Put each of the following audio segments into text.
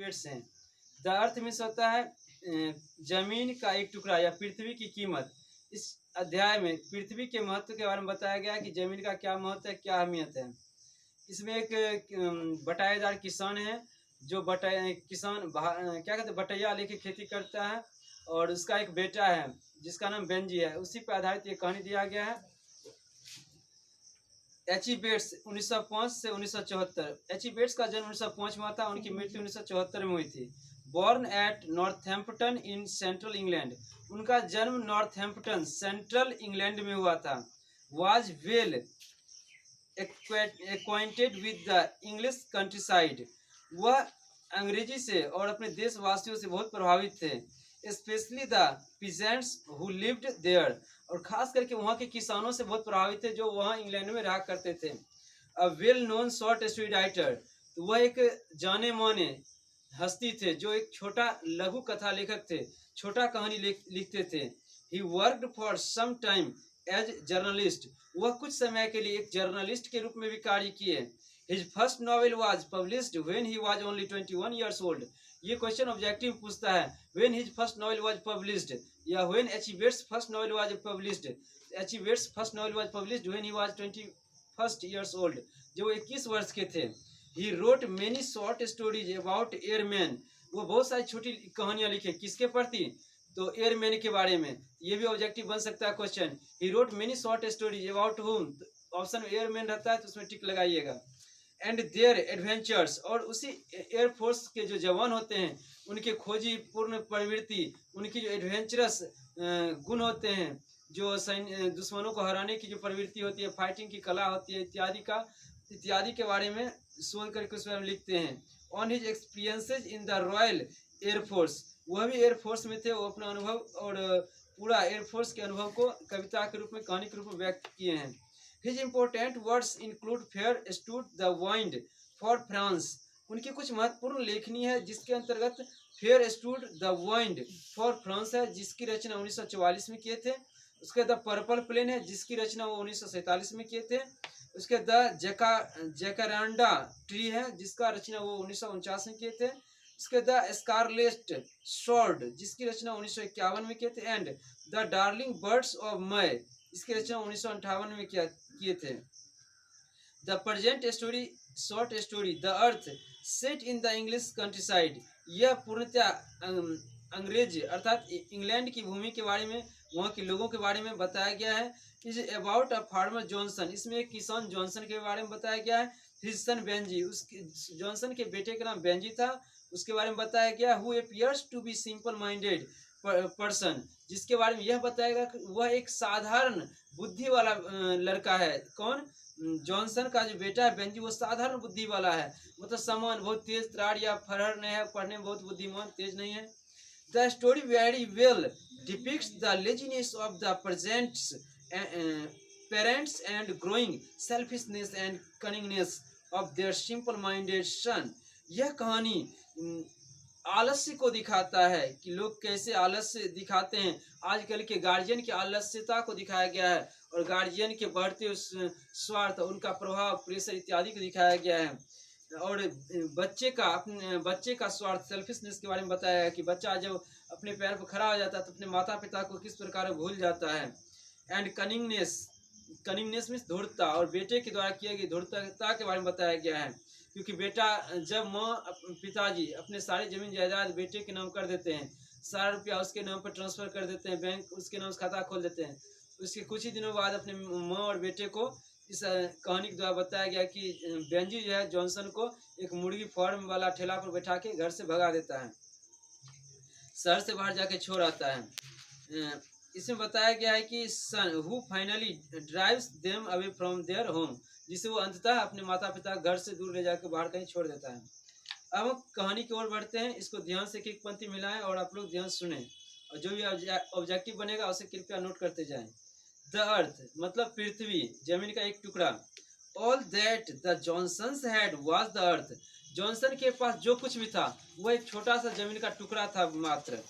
Bets हैं। The earth means होता है जमीन का एक टुकड़ा या पृथ्वी की कीमत। इस अध्याय में पृथ्वी के महत्व के बारे में बताया गया है कि जमीन का क्या महत्व है, क्या अहमियत है। इसमें एक बटाईदार किसान है जो क्या कहते हैं बटैया लेके खेती करता है और उसका एक बेटा है जिसका नाम बेंजी है। उसी पर आधारित ये कहानी दिया गया है। एच.ई. बेट्स 1905 से 1974। एच.ई. बेट्स का जन्म 1905 में हुआ था, उनकी मृत्यु 1974 में हुई थी। Born at Northampton in central England. उनका जन्म नॉर्थहैम्पटन सेंट्रल इंग्लैंड में हुआ था। Was well acquainted with the English countryside. वह अंग्रेजी से और अपने देशवासियों से बहुत प्रभावित थे। Specially the peasants who lived there. और खास करके वहाँ के किसानों से बहुत प्रभावित थे जो वहाँ इंग्लैंड में रहा करते थे। A well known short story writer. तो वह एक जाने माने हस्ती थे जो एक छोटा लघु कथा लेखक थे, छोटा कहानी लिखते थे। He worked for some time as journalist. वह कुछ समय के लिए एक जर्नलिस्ट के रूप में भी कार्य किए। His first novel was published when he was only 21 years old. ये क्वेश्चन ऑब्जेक्टिव पूछता है when his first novel was published या when H E. Bates first novel was published. H E. Bates first novel was published when he was 21 years old, जो 21 वर्ष के थे। He wrote many short stories about airman. वो बहुत सारी छोटी कहानियां लिखे किसके प्रति, तो एयरमैन के बारे में। ये भी ऑब्जेक्टिव बन सकता है question. He wrote many short stories about him. Option airman रहता है तो उसमें टिक लगाइएगा। And their adventures. और उसी एयरफोर्स के जो जवान होते हैं उनके खोजी पूर्ण प्रवृत्ति, उनकी जो एडवेंचरस गुण होते हैं, जो दुश्मनों को हराने की जो प्रवृत्ति होती है, फाइटिंग की कला होती है इत्यादि के बारे में शोध करके उसमें हम लिखते हैं। On his experiences in the royal air force. वह भी एयरफोर्स में थे, वो अपना अनुभव और पूरा एयरफोर्स के अनुभव को कविता के रूप में, कहानी के रूप में व्यक्त किए हैं। His important words include Fair stood the wind for France। उनकी कुछ महत्वपूर्ण लेखनी है जिसके अंतर्गत Fair stood the wind for France है जिसकी रचना 1944 में किए थे। उसके द पर्पल प्लेन है जिसकी रचना वो 1947 में किए थे। उसके द जैकारांडा ट्री है जिसका रचना वो 1949 में किए थे। उसके द स्कारलेट स्वॉर्ड जिसकी रचना 1951 में किए थे। And the darling birds of May इसकी रचना 1958 में किए थे। The present story short story the earth set in the English countryside. यह पूर्णतः अंग्रेज अर्थात इंग्लैंड की भूमि के बारे में, वहाँ के लोगों के बारे में बताया गया है। Is about a farmer Johnson. इसमें एक किसान जॉनसन के बारे में बताया गया है। हिज सन बेंजी, उसके जॉनसन के बेटे का नाम बेंजी था, उसके बारे में बताया गया। Who appears to be simple minded person, जिसके बारे में यह बताएगा कि वह एक साधारण बुद्धि वाला लड़का है। कौन? जॉनसन का जो बेटा है बेंजी, वो साधारण बुद्धि वाला है, मतलब समान, बहुत तेज त्राड़ या फरहर नहीं है, पढ़ने में बहुत बुद्धिमान तेज नहीं है। The story very well depicts the laziness of the presents parents and growing selfishness and cunningness of their simple minded son. यह कहानी आलस्य को दिखाता है कि लोग कैसे आलस्य दिखाते हैं। आजकल के गार्जियन की आलस्यता को दिखाया गया है और गार्जियन के बढ़ते उस स्वार्थ, उनका प्रभाव, प्रेशर इत्यादि को दिखाया गया है। और बच्चे का स्वार्थ, सेल्फिशनेस के बारे में बताया है कि बच्चा जब अपने पैर पर खड़ा हो जाता है तो अपने माता पिता को किस प्रकार भूल जाता है। एंड कनिंगनेस मीन्स धूर्तता, और बेटे के द्वारा किया गई धूर्तता के बारे में बताया गया है। क्योंकि बेटा जब पिताजी अपने सारी जमीन जायदाद बेटे के नाम कर देते हैं, सारा रुपया उसके नाम पर ट्रांसफर कर देते हैं, बैंक उसके नाम से खाता खोल देते हैं, उसके कुछ ही दिनों बाद अपने माँ और बेटे को इस कहानी के द्वारा बताया गया कि बेंजी जो है जॉनसन को एक मुर्गी फार्म वाला ठेला पर बैठा के घर से भगा देता है, शहर से बाहर जाके छोड़ आता है। इसमें बताया गया है कि son who finally drives them away from their home, जिसे वो अंततः अपने माता पिता घर से दूर ले जाकर बाहर कहीं छोड़ देता है। अब हम कहानी की ओर बढ़ते हैं। इसको ध्यान से एक पंक्ति मिलाएं और आप लोग ध्यान सुने, और जो भी ऑब्जेक्टिव बनेगा उसे कृपया नोट करते जाएं। द अर्थ मतलब पृथ्वी, जमीन का एक टुकड़ा। All that the Johnsons had was the earth. Johnson के पास जो कुछ भी था वह एक छोटा सा जमीन का टुकड़ा था मात्र।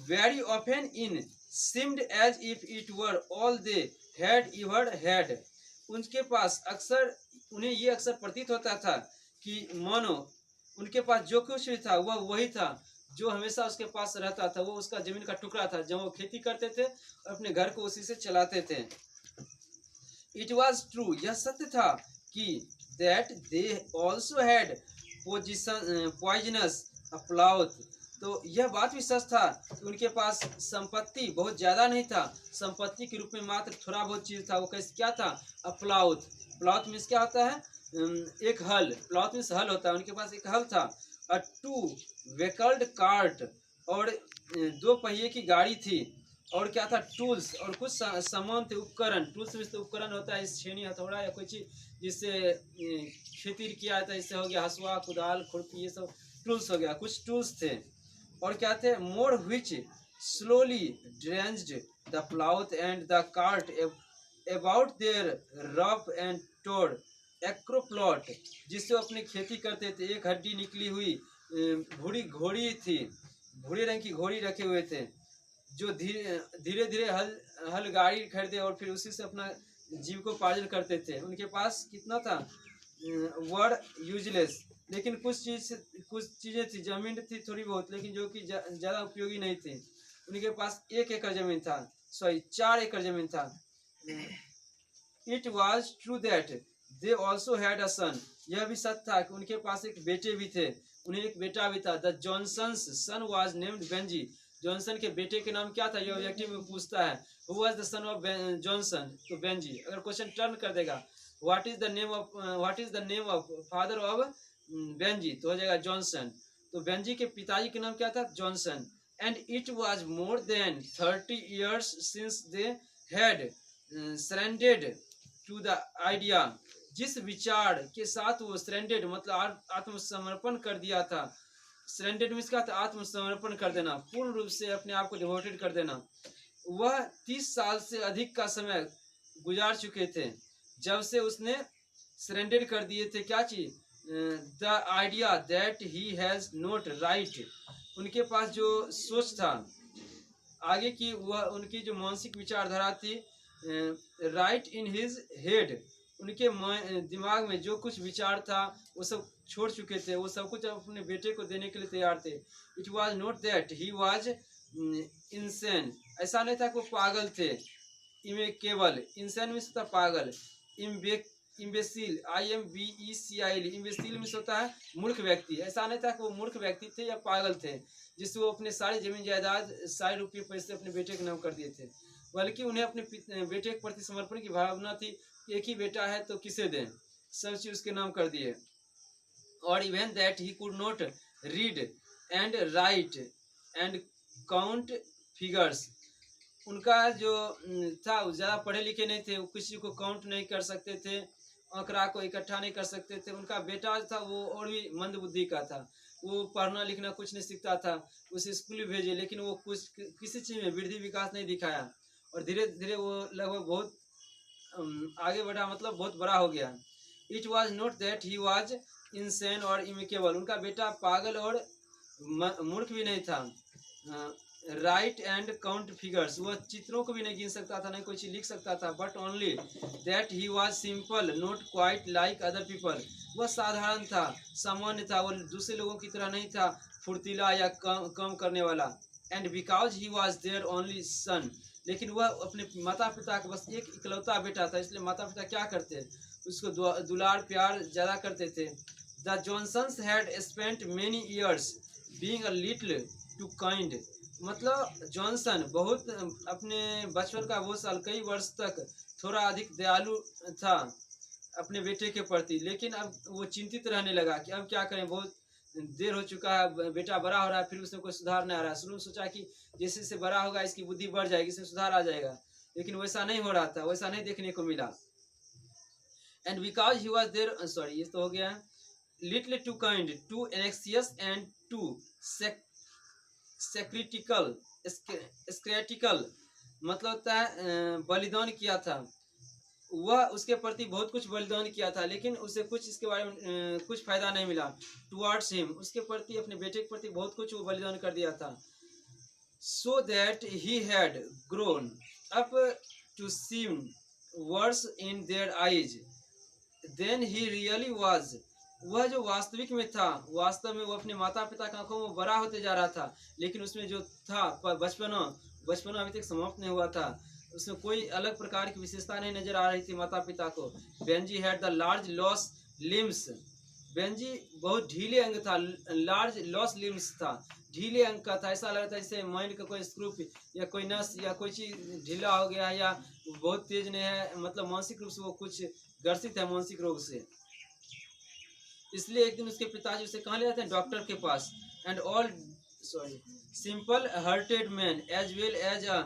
Very often in seemed as if it were all they had ever had। उनके पास अक्सर, उन्हें ये अक्सर प्रतीत होता था कि मानो उनके पास जो कुछ भी था वह वही था जो हमेशा उसके पास रहता था, वो उसका जमीन का टुकड़ा था, जब वो खेती करते थे और अपने घर को उसी से चलाते थे। इट वॉज ट्रू, यह सत्य था कि that they also had position poisonous plough. तो यह बात भी सच था कि उनके पास संपत्ति बहुत ज्यादा नहीं था, संपत्ति के रूप में मात्र थोड़ा बहुत चीज था। वो कैसे क्या था? प्लाउथ। प्लाउथ मीन्स क्या होता है? एक हल। प्लाउथ मीन्स हल होता है। उनके पास एक हल था। अ टू व्हीकल्ड कार्ट, और दो पहिए की गाड़ी थी। और क्या था? टूल्स, और कुछ सामान थे, उपकरण। टूल्स में तो उपकरण होता है, छेनी, हथौड़ा या कोई चीज जिससे खेती किया जाता है। इससे हो गया हसुआ, कुदाल, खुरपी, ये सब टूल्स हो गया। कुछ टूल्स थे। और क्या थे? More which slowly drenched the plough and the cart about their rough and toad acre plot, जिससे वो अपनी खेती करते थे। एक हड्डी निकली हुई भूरी घोड़ी थी, भूरे रंग की घोड़ी रखे हुए थे, जो धीरे धीरे धीरे हल हल गाड़ी खरीदे और फिर उसी से अपना जीविकोपार्जन करते थे। उनके पास कितना था? वर्ड यूजलेस, लेकिन कुछ चीजें थी, जमीन थी थोड़ी बहुत, लेकिन जो कि ज्यादा उपयोगी नहीं थी। उनके पास 1 एकड़ जमीन था, सॉरी 4 एकड़ जमीन था। It was true that they also had a son, यह भी सच था कि उनके पास एक बेटे भी थे, उन्हें एक बेटा भी था। The Johnsons son was named Benjy, Johnson के बेटे के नाम क्या था? यह ऑब्जेक्टिव में पूछता है। Who was the son of Johnson? तो बेंजी। अगर क्वेश्चन टर्न कर देगा, what is the name of father of Benji, तो हो जाएगा जॉनसन। तो बेंजी के पिताजी के नाम क्या था? Johnson. And it was more than 30 years since they had surrendered to the idea, जिस विचार के साथ वो सरेंडेड मतलब आत्मसमर्पण कर दिया था। सरेंडेड मीन्स क्या था? आत्मसमर्पण कर देना, पूर्ण रूप से अपने आप को डिवोटेड कर देना। वह 30 साल से अधिक का समय गुजार चुके थे जब से उसने सरेंडेड कर दिए थे। क्या चीज? The idea that he has note right, उनके पास जो सोच था आगे की, वह उनकी जो मानसिक विचारधारा थी, राइट इन हिज हेड, उनके दिमाग में जो कुछ विचार था वो सब छोड़ चुके थे। वो सब कुछ अपने बेटे को देने के लिए तैयार थे। It was not that he was insane, ऐसा नहीं था कि वो पागल थे। इमे केवल इंसान में होता पागल। इम्बेसिल, IMBECIL, इम्बेसिल में होता है मूर्ख व्यक्ति। ऐसा नहीं था कि वो मूर्ख व्यक्ति थे या पागल थे जिससे वो अपने सारी जमीन जायदाद, सारे रुपये पैसे अपने बेटे के नाम कर दिए थे, बल्कि उन्हें अपने बेटे के प्रति समर्पण की भावना थी। एक ही बेटा है तो किसे दें, सब चीज उसके नाम कर दिए। और even that he could not read and right and count figures, उनका जो था वो ज़्यादा पढ़े लिखे नहीं थे, वो किसी को काउंट नहीं कर सकते थे, आंकड़ा को इकट्ठा नहीं कर सकते थे। उनका बेटा था वो और भी मंद बुद्धि का था, वो पढ़ना लिखना कुछ नहीं सीखता था। उसे स्कूल भी भेजे लेकिन वो कुछ किसी चीज़ में वृद्धि विकास नहीं दिखाया, और धीरे धीरे वो लगभग बहुत आगे बढ़ा, मतलब बहुत बड़ा हो गया। It was not that he was insane और इमिकेबल, उनका बेटा पागल और मूर्ख भी नहीं था। राइट एंड काउंट फिगर्स, वह चित्रों को भी नहीं गिन सकता था, नहीं कोई चीज लिख सकता था। But only that he was simple, not quite like other people, वह साधारण था, सामान्य था, वह दूसरे लोगों की तरह नहीं था फुर्तीला या कम करने वाला। And because he was their only son, लेकिन वह अपने माता पिता का बस एक इकलौता बेटा था, इसलिए माता पिता क्या करते? उसको दुलार प्यार ज़्यादा करते थे। The Johnsons had spent many years being a little too kind, मतलब जॉनसन बहुत अपने बचपन का वो साल, कई वर्ष तक थोड़ा अधिक दयालु था अपने बेटे के प्रति। लेकिन अब वो चिंतित रहने लगा कि अब क्या करें, बहुत देर हो चुका है, बेटा बड़ा हो रहा है, फिर उसमें कोई सुधार नहीं आ रहा है। शुरू में सोचा कि जैसे जैसे बड़ा होगा इसकी बुद्धि बढ़ जाएगी, इसमें सुधार आ जाएगा, लेकिन वैसा नहीं हो रहा था, वैसा नहीं देखने को मिला। And because he was there, sorry ये तो हो गया, little too kind, too anxious and too sceptical, sceptical, मतलब होता है बलिदान किया था। वह उसके प्रति बहुत कुछ बलिदान किया था, लेकिन उसे कुछ इसके बारे में कुछ फायदा नहीं मिला। टुवार्ड्स हिम, उसके प्रति, अपने बेटे के प्रति बहुत कुछ वो बलिदान कर दिया था। So that he had grown up to seem worse in their eyes than he really was, वह जो वास्तविक में था, वास्तव में वो अपने माता पिता की आंखों में बड़ा होते जा रहा था, लेकिन उसमें जो था बचपना, बचपना अभी तक समाप्त नहीं हुआ था। उसमें कोई अलग प्रकार की विशेषता नहीं नजर आ रही थी माता पिता को। Benji had the large loss limbs. Benji बहुत ढीले अंग था, लार्ज लॉस लिम्स था, ढीले अंग का था। ऐसा लगता है जैसे माइंड का कोई स्क्रू या कोई नस या कोई चीज ढीला हो गया है, या बहुत तेज नहीं है, मतलब मानसिक रूप से वो कुछ ग्रसित है मानसिक रोग से। इसलिए एक दिन उसके पिताजी उसे कहाँ ले जाते हैं, डॉक्टर के पास। And all sorry simple hearted man as well as a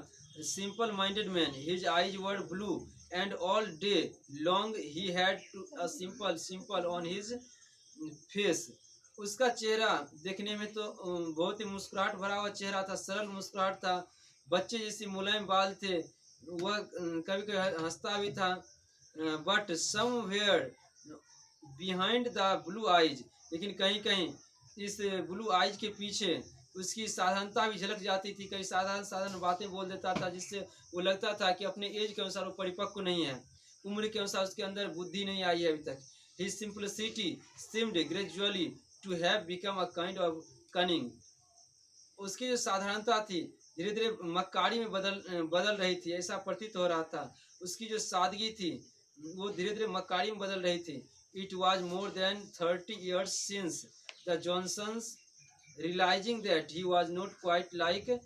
simple minded man, his eyes were blue and all day long he had to a simple simple on his face. उसका चेहरा देखने में तो बहुत ही मुस्कुराहट भरा हुआ चेहरा था, सरल मुस्कुराहट था, बच्चे जैसे मुलायम बाल थे। वह कभी कभी हंसता भी था। But somewhere behind the blue eyes, लेकिन कहीं कहीं इस ब्लू आइज के पीछे उसकी साधारणता भी झलक जाती थी। कई साधारण साधारण बातें बोल देता था, जिससे वो लगता था कि अपने एज के अनुसार वो परिपक्व नहीं है, उम्र के अनुसार उसके अंदर बुद्धि नहीं आई है अभी तक। His simplicity seemed gradually to have become a kind of cunning. उसकी जो साधारणता थी धीरे धीरे मक्कारी में बदल रही थी, ऐसा प्रतीत हो रहा था। उसकी जो सादगी थी वो धीरे धीरे मक्कारी में बदल रही थी। It was more than 30 years since the Johnsons realizing that he was not quite like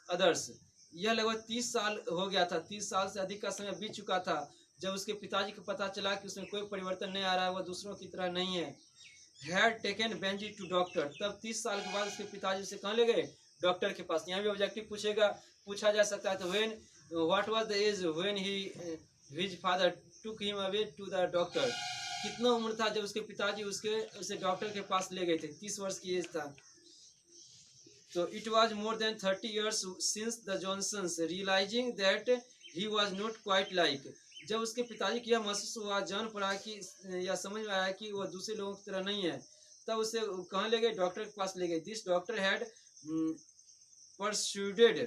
others. यह लगभग 30 साल हो गया था, 30 साल से अधिक का समय बीत चुका था जब उसके पिताजी को पता चला कि उसमें कोई परिवर्तन नहीं आ रहा है, वह दूसरों की तरह नहीं है। Had taken Benjy to doctor, तब 30 साल के बाद उसके पिताजी उसे कहाँ ले गए, डॉक्टर के पास। यहाँ भी ऑब्जेक्टिव पूछा जा सकता है। तो when what was the age when he his father took him away to the doctor, कितना उम्र था जब उसके पिताजी उसे डॉक्टर के पास ले गए थे। 30 वर्ष की एज था। तो it was more than 30 years since the Johnsons realising that he was not quite like, जब उसके पिताजी को यह महसूस हुआ, जान पड़ा कि या समझ में आया कि वह दूसरे लोगों की तरह नहीं है, तब उसे कहाँ ले गए, डॉक्टर के पास ले गए। दिस डॉक्टर हैड परस्यूडेड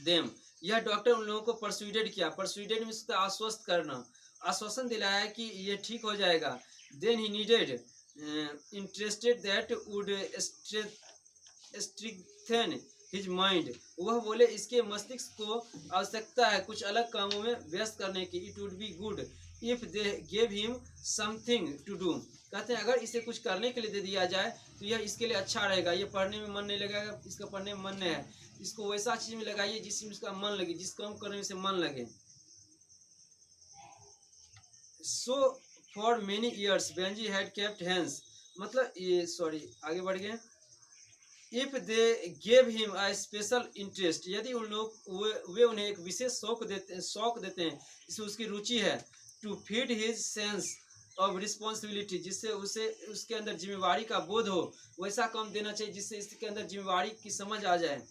देम, यह डॉक्टर उन लोगों को परस्यूडेड किया। परस्यूडेड मीन्स आश्वस्त करना, आश्वासन दिलाया कि ये ठीक हो जाएगा। Then he needed interested that would strengthen his mind, वह बोले इसके मस्तिष्क को आवश्यकता है कुछ अलग कामों में व्यस्त करने की। It would be good if they gave him something to do, कहते हैं अगर इसे कुछ करने के लिए दे दिया जाए तो यह इसके लिए अच्छा रहेगा। ये पढ़ने में मन नहीं लगेगा, इसका पढ़ने में मन नहीं है, इसको वैसा चीज में लगाइए जिसमें इसका मन लगे, जिस काम करने में इसे मन लगे। So for many years Benji had kept hens, मतलब ये सॉरी आगे बढ़ गए। If they gave him a special interest, यदि उन लोग वे उन्हें एक विशेष शौक देते हैं जिसमें उसकी रुचि है। To feed his sense of responsibility, जिससे उसे उसके अंदर जिम्मेवारी का बोध हो, वैसा काम देना चाहिए जिससे इसके अंदर जिम्मेवारी की समझ आ जाए।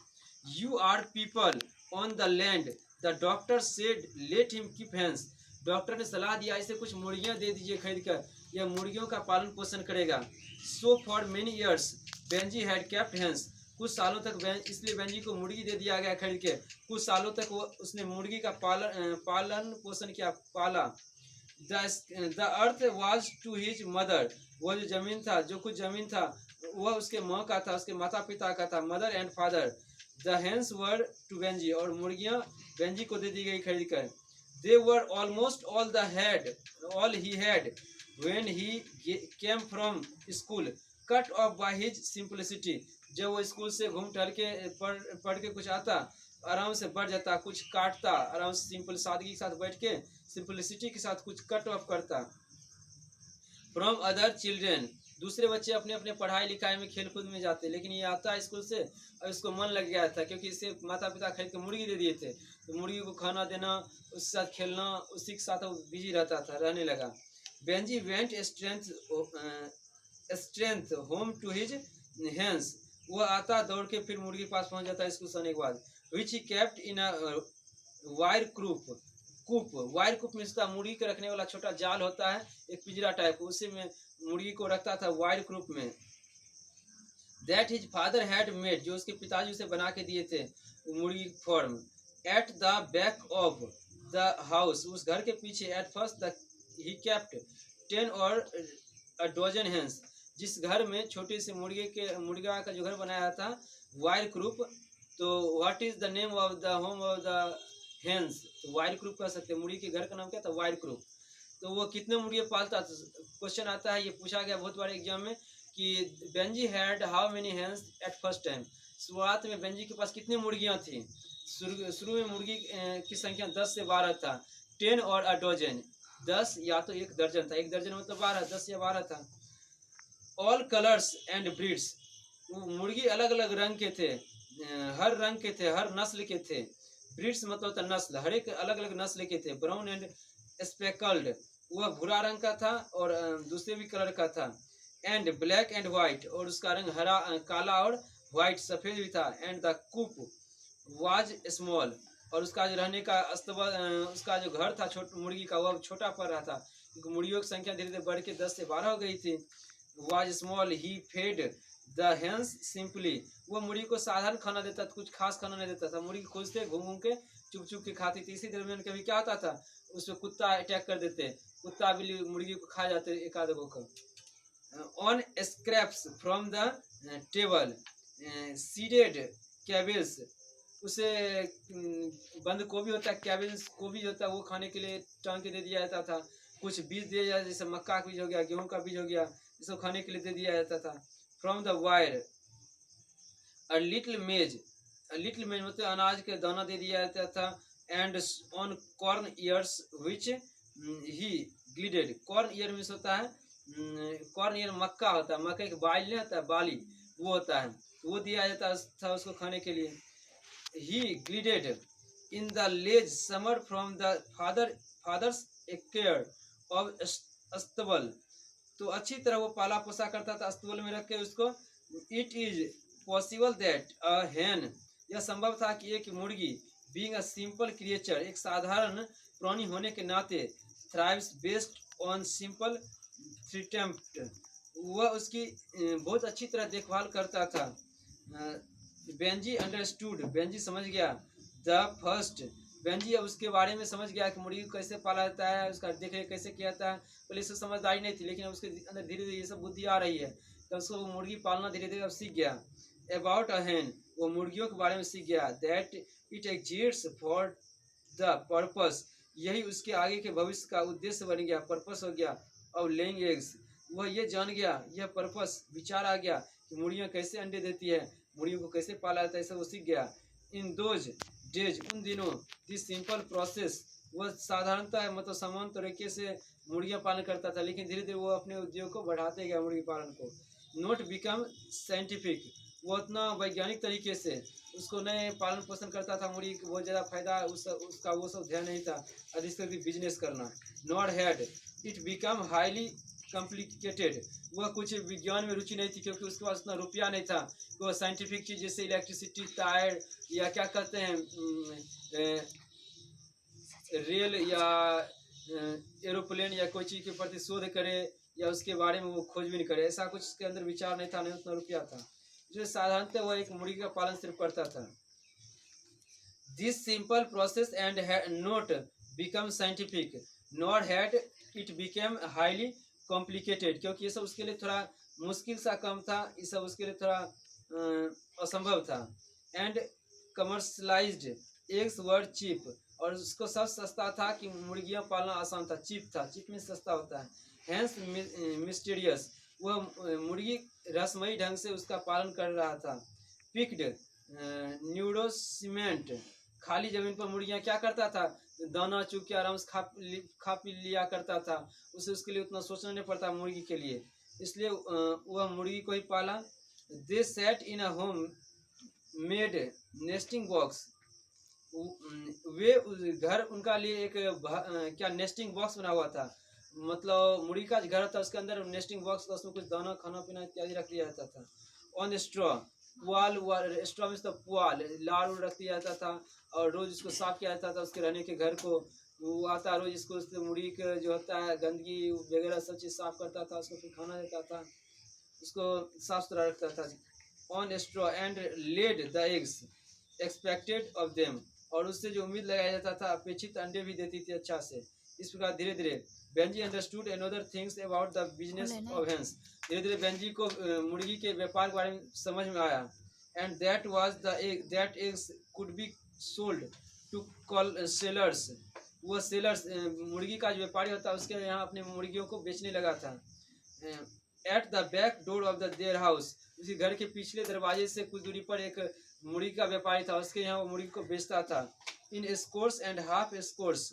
You are people on the land, the doctor said let him keep hens, doctor ने सलाह दिया इसे कुछ मुर्गियां दे दीजिए खरीद कर, यह मुर्गियों का पालन पोषण करेगा। So for many years Benji had kept hens, कुछ सालों तक इसलिए बेंजी को मुर्गी दे दिया गया खरीद के। कुछ सालों तक वो उसने मुर्गी का पालन पोषण किया, पाला। The earth was to his mother, वो जो जमीन था, जो कुछ जमीन था वह उसके माँ का था, उसके माता पिता का था, mother and father. The hens were two Benjy, और मुर्गियाँ बेंजी को दे दी गई खरीद कर। They were almost all he had when he came from school, cut off by his simplicity, जब वो स्कूल से घूम टहल के पढ़ के कुछ आता, आराम से बढ़ जाता, कुछ काटता, आराम से सिंपल सादगी के साथ बैठ के सिंपलिसिटी के साथ कुछ कट ऑफ करता। फ्रॉम अदर चिल्ड्रेन, दूसरे बच्चे अपने अपने पढ़ाई लिखाई में खेल कूद में जाते, लेकिन ये आता स्कूल से और इसको मन लग गया था क्योंकि इसे माता पिता खरीद के मुर्गी दे दिए थे, तो मुर्गी को खाना देना, उसके साथ खेलना, उसी के साथ बिजी रहता था, रहने लगा। Benji went straight home to his hens, वो आता दौड़ के फिर मुर्गी के पास पहुंच जाता स्कूल से आने के बाद। Which he kept in a wire coop, wire coop में मुर्गी के रखने वाला छोटा जाल होता है, एक पिंजरा टाइप, उसी में मुर्गी को रखता था वायर कूप में। That his father had made, जो उसके पिताजी उसे बना के दिए थे मुर्गी form. At the back of the house, उस घर के पीछे। एट फर्स्ट ही केप्ट 10 और अ डजन हेन्स, जिस घर में छोटे से मुर्गा का जो घर बनाया था वायर क्रूप। तो what is the name of the home of the hens, तो वायर क्रूप कह सकते हैं। मुर्गी के घर का नाम क्या था? Wire coop. तो वो कितने मुर्गे पालता था? क्वेश्चन आता है, ये पूछा गया बहुत बार एग्जाम में कि Benji had how many hens at first time. शुरुआत में बेंजी के पास कितनी मुर्गियां थी? शुरू में मुर्गी की संख्या 10 से 12 था। 10 और अ डजन, 10 या तो एक दर्जन था, एक दर्जन मतलब 12, 10 या 12 था। ऑल कलर्स एंड ब्रीड्स, मुर्गी अलग अलग रंग के थे, हर रंग के थे, हर नस्ल के थे। ब्रीड्स मतलब होता नस्ल, हर एक अलग अलग नस्ल के थे। ब्राउन एंड स्पेकल्ड, वह भूरा रंग का था और दूसरे भी कलर का था। एंड ब्लैक एंड व्हाइट, और उसका रंग हरा, काला और व्हाइट सफेद भी था। And the coop was small, और उसका जो रहने का उसका जो घर था छोट मुर्गी का, वह छोटा पड़ रहा था क्योंकि मुर्गियों की संख्या धीरे धीरे बढ़ के 10 से 12 हो गई थी। Was small he fed the hens simply, वो मुर्गी को साधारण खाना देता था, कुछ खास खाना नहीं देता था। मुर्गी खोजते घूम घूम के चुप चुप के खाती थी। इसी दरमियान कभी क्या होता था, उसमें कुत्ता अटैक कर देते, कुत्ता बिल्ली मुर्गी को खा जाते एक आध को। On scraps from the table seeded cabbage, उसे बंद गोभी होता है, कैबेज गोभी होता है, वो खाने के लिए टांग के दे दिया जाता था। कुछ बीज दिया जाता, जैसे मक्का का बीज हो गया, गेहूं का बीज हो गया, ये सब खाने के लिए दे दिया जाता था। From the wire a little maize, मतलब अनाज के दाना दे दिया जाता था। And on corn ears which he glided, corn ear means होता है, कॉर्न ईयर मक्का होता है, मक्के के बाल नहीं होता है, बाली, वो होता है, वो दिया जाता था उसको खाने के लिए। He glided in the lazy summer from the fathers care of अस्तबल, तो अच्छी तरह वो पाला पोसा करता था अस्तबल में रख के उसको। It is possible that a hen, यह संभव था कि एक मुर्गी, बीइंग अ सिंपल क्रिएचर, एक साधारण प्राणी होने के नाते, thrives based on simple treatment, वह उसकी बहुत अच्छी तरह देखभाल करता था। बेंजी अंडरस्टूड, बेंजी समझ गया। द फर्स्ट, बेंजी अब उसके बारे में समझ गया कि मुर्गी को कैसे पाला जाता है, उसका देख रेख कैसे किया जाता है। पहले इससे समझदारी नहीं थी, लेकिन अब उसके अंदर धीरे धीरे ये सब बुद्धि आ रही है, तो उसको वो मुर्गी पालना धीरे धीरे अब सीख गया। अबाउट अ hen, वो मुर्गियों के बारे में सीख गया। That it exists for the purpose, यही उसके आगे के भविष्य का उद्देश्य बन गया, पर्पस हो गया। और लेइंग एग्स, वह ये जान गया, यह पर्पस विचार आ गया कि मुर्गियाँ कैसे अंडे देती है, मुर्गियों को कैसे पाला जाता है, सब वो सीख गया। इन दोज डेज, उन दिनों, दिस सिंपल प्रोसेस, वह साधारणतः मतलब समान तरीके से मुर्गियाँ पालन करता था, लेकिन धीरे धीरे वो अपने उद्योग को बढ़ाते गया मुर्गी पालन को। नोट बिकम साइंटिफिक, वो उतना वैज्ञानिक तरीके से उसको नए पालन पोषण करता था, मुर्गी को बहुत ज़्यादा फायदा उसका वो सब ध्यान नहीं था, अधिकतर बिजनेस करना। Not had it become highly complicated, वह कुछ विज्ञान में रुचि नहीं थी क्योंकि उसके पास उतना रुपया नहीं था कि वह साइंटिफिक चीज़ जैसे इलेक्ट्रिसिटी, टायर, या क्या कहते हैं रेल या एरोप्लेन या कोई चीज़ के प्रति शोध करे या उसके बारे में वो खोजबीन करे, ऐसा कुछ उसके अंदर विचार नहीं था, नहीं उतना रुपया था, जो साधारणतः वह एक मुर्गी का पालन सिर्फ करता था। This simple process and not become scientific, not had it became highly complicated, क्योंकि ये सब उसके लिए थोड़ा मुश्किल सा काम था, ये सब उसके लिए थोड़ा असंभव था। And commercialised eggs were cheap, और उसको सब सस्ता था कि मुर्गियाँ पालना आसान था, चीप था, चीप में सस्ता होता है। हैंस मिस्टीरियस, वह मुर्गी रहस्यमयी ढंग से उसका पालन कर रहा था। पिक्ड न्यूरोसीमेंट, खाली जमीन पर मुर्गियाँ क्या करता था, दाना चुग के आराम से खा पी लिया करता था, उसे उसके लिए उतना सोचना नहीं पड़ता मुर्गी के लिए, इसलिए वह मुर्गी को ही पाला। They set in a home made nesting box, वे घर उनका लिए एक क्या नेस्टिंग बॉक्स बना हुआ था, मतलब मुर्गी का घर था, उसके अंदर नेस्टिंग बॉक्स था, उसमें कुछ दाना खाना पीना इत्यादि रख दिया जाता था। ऑन स्ट्रॉ, पुआल, स्ट्रॉ में तो पुआल, लाड़ उड़ रख दिया जाता था, और रोज उसको साफ किया जाता था उसके रहने के घर को। वो आता रोज इसको मुर्गी का जो होता है गंदगी वगैरह सब चीज़ साफ करता था, उसको फिर खाना देता था, उसको साफ सुथरा रखता था। On straw and laid the eggs expected of them, और उससे जो उम्मीद लगाया जाता था, अपेक्षित अंडे भी देती थी अच्छा से। इस प्रकार धीरे धीरे Benji understood another things about the business of hence. धीरे धीरे बेंजी को मुर्गी के व्यापार के बारे में समझ में आया। And that was the egg that eggs could be sold to call sellers. वो सेलर्स मुर्गी का जो व्यापारी होता है उसके यहाँ अपने मुर्गियों को बेचने लगा था। At the back door of the their house, उसी घर के पिछले दरवाजे से कुछ दूरी पर एक मुर्गी का व्यापारी था, उसके यहाँ वो मुर्गी को बेचता था। In scores and half scores,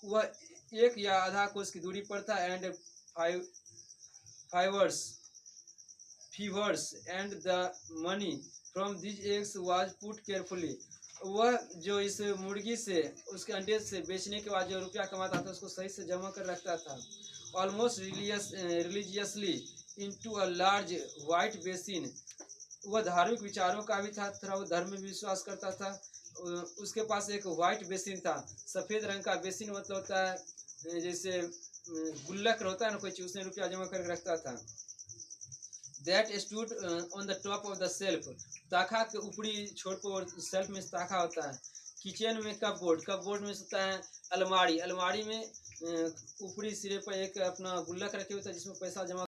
वह एक या आधा कोस की दूरी पर था। And fivers fevers and the money from these eggs was put carefully. वह जो इस मुर्गी से उसके अंडे से बेचने के बाद जो रुपया कमाता था उसको सही से जमा कर रखता था। Almost religiously into a large white basin, वह धार्मिक विचारों का भी था, थोड़ा वो धर्म में विश्वास करता था। उसके पास एक वाइट बेसिन था, सफ़ेद रंग का बेसिन मतलब होता है जैसे गुल्लक होता है ना कोई चीज, उसमें रुपया जमा करके रखता था। That stood on the top of the self, ताखा के ऊपरी छोर पर सेल्फ में ताखा होता है। किचन में कपबोर्ड में होता है अलमारी में ऊपरी सिरे पर एक अपना गुल्लक रखे हुए था जिसमें पैसा जमा